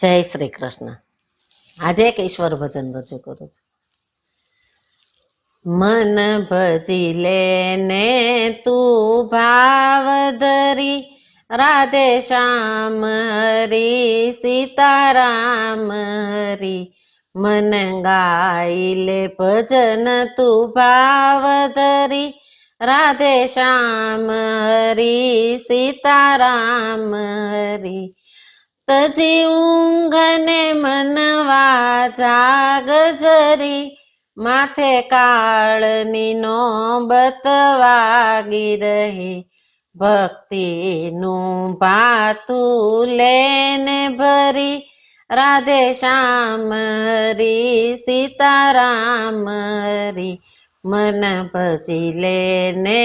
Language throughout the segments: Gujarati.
જય શ્રી કૃષ્ણ. આજે એક ઈશ્વર ભજન રજૂ કરું છું. મન ભજી લેને તું ભાવ ધરી, રાધે શ્યામ હરી સીતારામ હરી. મન ગાઈ લે ભજન તું ભાવ ધરી, રાધે શ્યામ હરી સીતારામ હરી. તજી ઊંઘને મનવા જાગ જરી, માથે કાળની નોબત વાગી રહી. ભક્તિનું ભાથું લેને ભરી, રાધે શ્યામ હરી સીતારામ હરી. મન ભજી લેને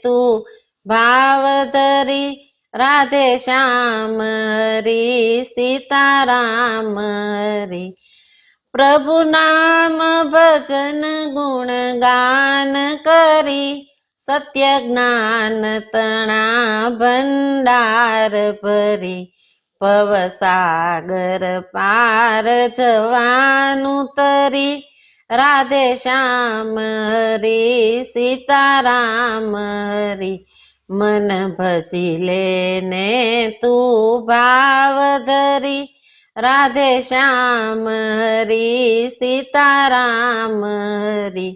તું ભાવ ધરી, રાધે શ્યામ હરી સીતારામ હરી. પ્રભુ નામ ભજન ગુણ ગાન કરી, સત્ય જ્ઞાન તણા ભંડાર ભરી. ભવસાગર પાર જવાનું તરી, રાધે શ્યામ હરી સીતારામ હરી. મન ભજી લેને તું ભાવ ધરી, રાધે શ્યામ હરી સીતારામ હરી.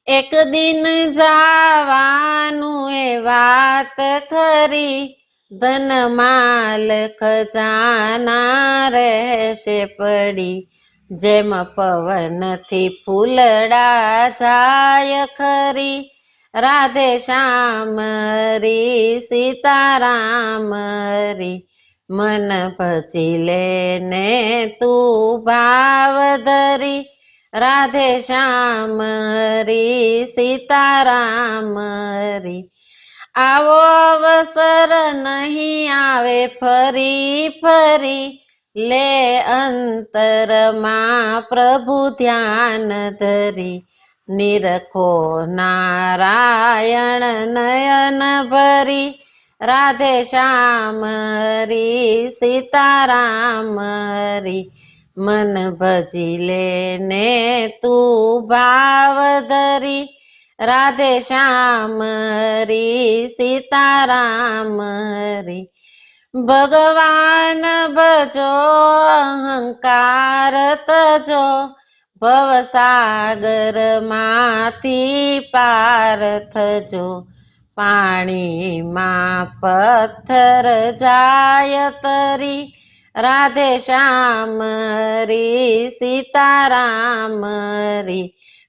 એક દિન જાવાનું એ વાત ખરી, ધન માલ ખજાના રહેશે પડી. જેમ પવનથી ફૂલડા જાય ખરી, રાધે શ્યામ હરી સીતારામ હરી. મન ભજી લેને તું ભાવ ધરી, રાધે શ્યામ હરી સીતારામ હરી. આવો અવસર નહીં આવે ફરી ફરી, લે અંતરમાં પ્રભુ ધ્યાન ધરી. નિરખો નારાયણ નયન ભરી, રાધે શ્યામ હરી સીતારામ હરી. મન ભજી લેને તું ભાવ ધરી, રાધે શ્યામ હરી સીતારામ હરી. ભગવાન ભજો અહંકાર તજો, ભવસાગર માંથી પાર થજો. પાણીમાં પથ્થર જાય તરી, રાધે શ્યામ હરી સીતારામ હરી.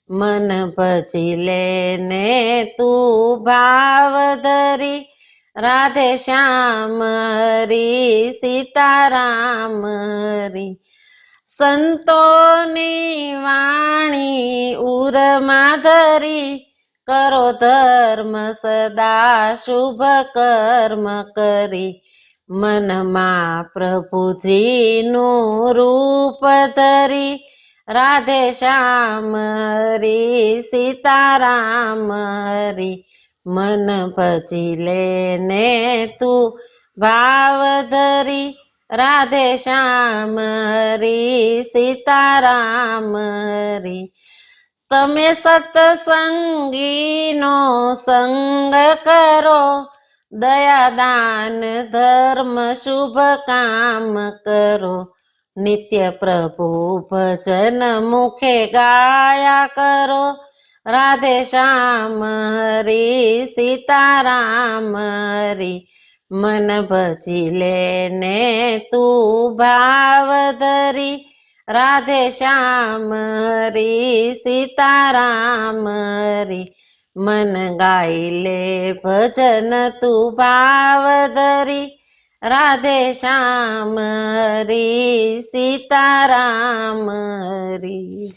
મન ભજી લેને તું ભાવ ધરી, રાધે શ્યામ હરી સીતારામ હરી. સંતોની વાણી ઉરમાં ધરી, કરો ધર્મ સદા શુભ કર્મ કરી. મનમાં પ્રભુજીનું રૂપ ધરી, રાધે શ્યામ હરી સીતારામ હરી. મન ભજી લેને તું ભાવ ધરી, રાધે શ્યામ હરી સીતારામ હરી. તમે સત્સંગીનો સંગ કરો, દયાદાન ધર્મ શુભ કામ કરો. નિત્ય પ્રભુ ભજન મુખે ગાયા કરો, રાધે શ્યામ હરી સીતારામ હરી. મન ભજી લેને તું ભાવ ધરી, રાધે શ્યામ હરી સીતારામ હરી. મન ગાઈ લે ભજન તું ભાવ ધરી, રાધે શ્યામ હરી સીતારામ હરી.